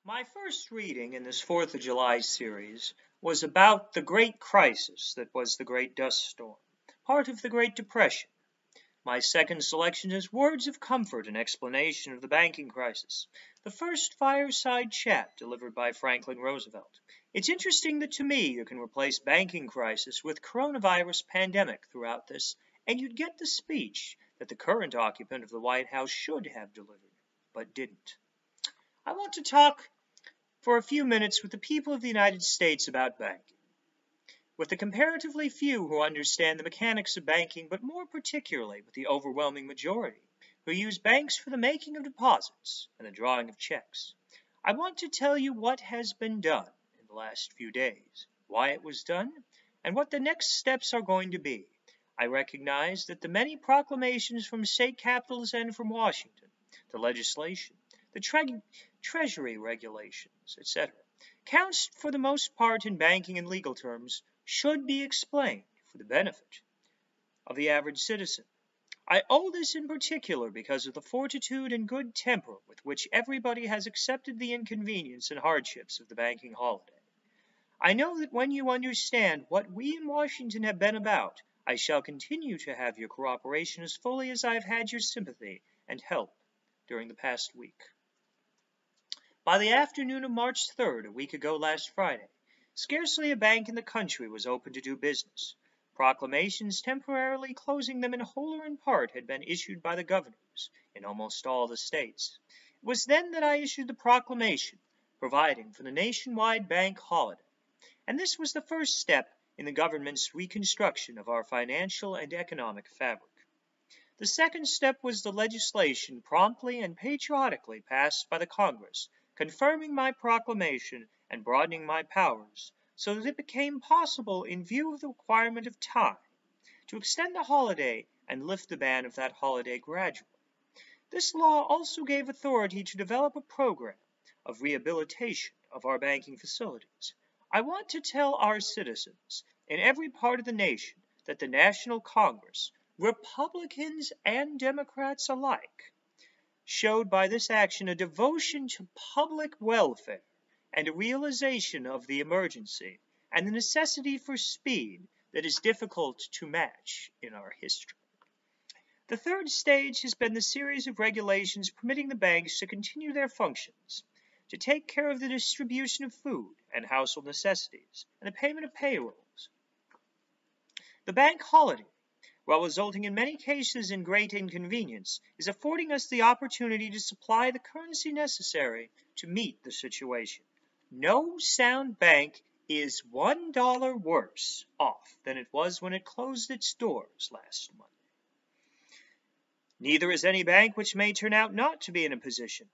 My first reading in this 4th of July series was about the Great Crisis that was the Great Dust Storm, part of the Great Depression. My second selection is words of comfort and explanation of the banking crisis, the first fireside chat delivered by Franklin Roosevelt. It's interesting that to me you can replace banking crisis with coronavirus pandemic throughout this, and you'd get the speech that the current occupant of the White House should have delivered, but didn't. I want to talk for a few minutes with the people of the United States about banking. With the comparatively few who understand the mechanics of banking, but more particularly with the overwhelming majority who use banks for the making of deposits and the drawing of checks, I want to tell you what has been done in the last few days, why it was done, and what the next steps are going to be. I recognize that the many proclamations from state capitals and from Washington, the legislation, the Treasury regulations, etc., counts for the most part in banking and legal terms, should be explained for the benefit of the average citizen. I owe this in particular because of the fortitude and good temper with which everybody has accepted the inconvenience and hardships of the banking holiday. I know that when you understand what we in Washington have been about, I shall continue to have your cooperation as fully as I have had your sympathy and help during the past week. By the afternoon of March 3rd, a week ago last Friday, scarcely a bank in the country was open to do business. Proclamations temporarily closing them in whole or in part had been issued by the governors in almost all the states. It was then that I issued the proclamation providing for the nationwide bank holiday, and this was the first step in the government's reconstruction of our financial and economic fabric. The second step was the legislation promptly and patriotically passed by the Congress, confirming my proclamation and broadening my powers, so that it became possible, in view of the requirement of time, to extend the holiday and lift the ban of that holiday gradually. This law also gave authority to develop a program of rehabilitation of our banking facilities. I want to tell our citizens in every part of the nation that the National Congress, Republicans and Democrats alike, showed by this action a devotion to public welfare and a realization of the emergency and the necessity for speed that is difficult to match in our history. The third stage has been the series of regulations permitting the banks to continue their functions, to take care of the distribution of food and household necessities and the payment of payrolls. The bank holiday, while resulting in many cases in great inconvenience, is affording us the opportunity to supply the currency necessary to meet the situation. No sound bank is $1 worse off than it was when it closed its doors last Monday. Neither is any bank which may turn out not to be in a position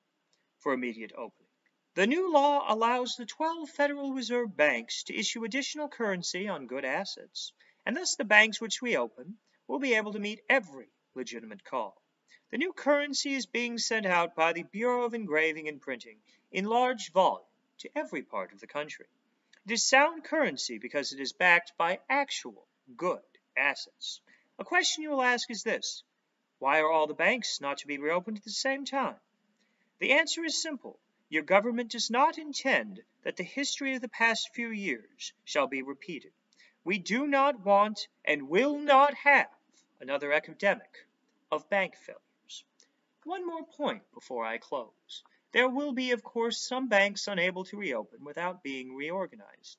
for immediate opening. The new law allows the 12 Federal Reserve banks to issue additional currency on good assets, and thus the banks which reopen will be able to meet every legitimate call. The new currency is being sent out by the Bureau of Engraving and Printing in large volume to every part of the country. It is sound currency because it is backed by actual good assets. A question you will ask is this: why are all the banks not to be reopened at the same time? The answer is simple. Your government does not intend that the history of the past few years shall be repeated. We do not want and will not have another epidemic of bank failures. One more point before I close. There will be, of course, some banks unable to reopen without being reorganized.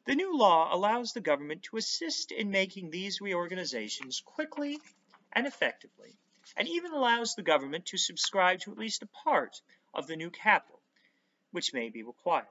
The new law allows the government to assist in making these reorganizations quickly and effectively, and even allows the government to subscribe to at least a part of the new capital, which may be required.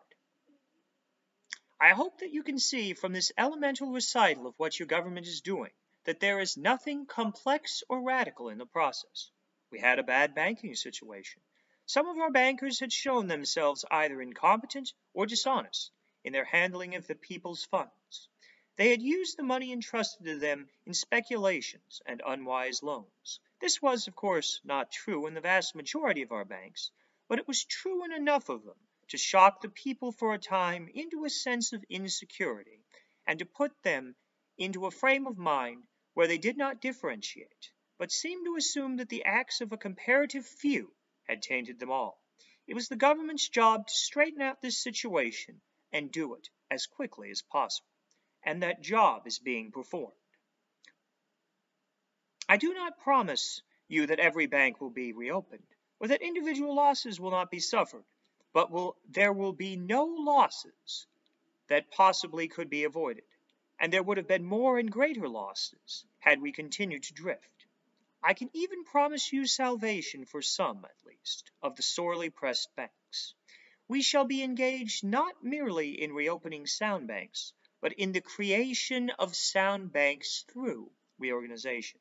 I hope that you can see from this elemental recital of what your government is doing that there is nothing complex or radical in the process. We had a bad banking situation. Some of our bankers had shown themselves either incompetent or dishonest in their handling of the people's funds. They had used the money entrusted to them in speculations and unwise loans. This was, of course, not true in the vast majority of our banks, but it was true in enough of them to shock the people for a time into a sense of insecurity, and to put them into a frame of mind where they did not differentiate, but seemed to assume that the acts of a comparative few had tainted them all. It was the government's job to straighten out this situation and do it as quickly as possible, and that job is being performed. I do not promise you that every bank will be reopened, or that individual losses will not be suffered, but there will be no losses that possibly could be avoided, and there would have been more and greater losses had we continued to drift. I can even promise you salvation for some, at least, of the sorely pressed banks. We shall be engaged not merely in reopening sound banks, but in the creation of sound banks through reorganization.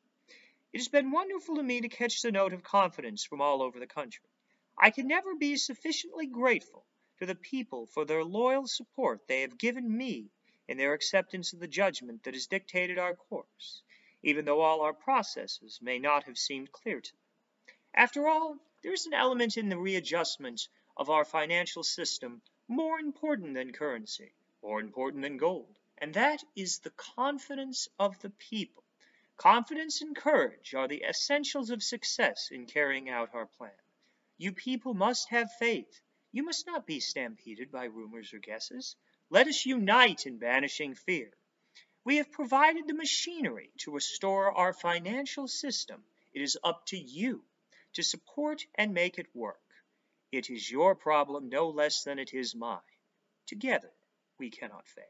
It has been wonderful to me to catch the note of confidence from all over the country. I can never be sufficiently grateful to the people for their loyal support they have given me in their acceptance of the judgment that has dictated our course, even though all our processes may not have seemed clear to them. After all, there is an element in the readjustment of our financial system more important than currency, more important than gold, and that is the confidence of the people. Confidence and courage are the essentials of success in carrying out our plan. You people must have faith. You must not be stampeded by rumors or guesses. Let us unite in banishing fear. We have provided the machinery to restore our financial system. It is up to you to support and make it work. It is your problem no less than it is mine. Together, we cannot fail.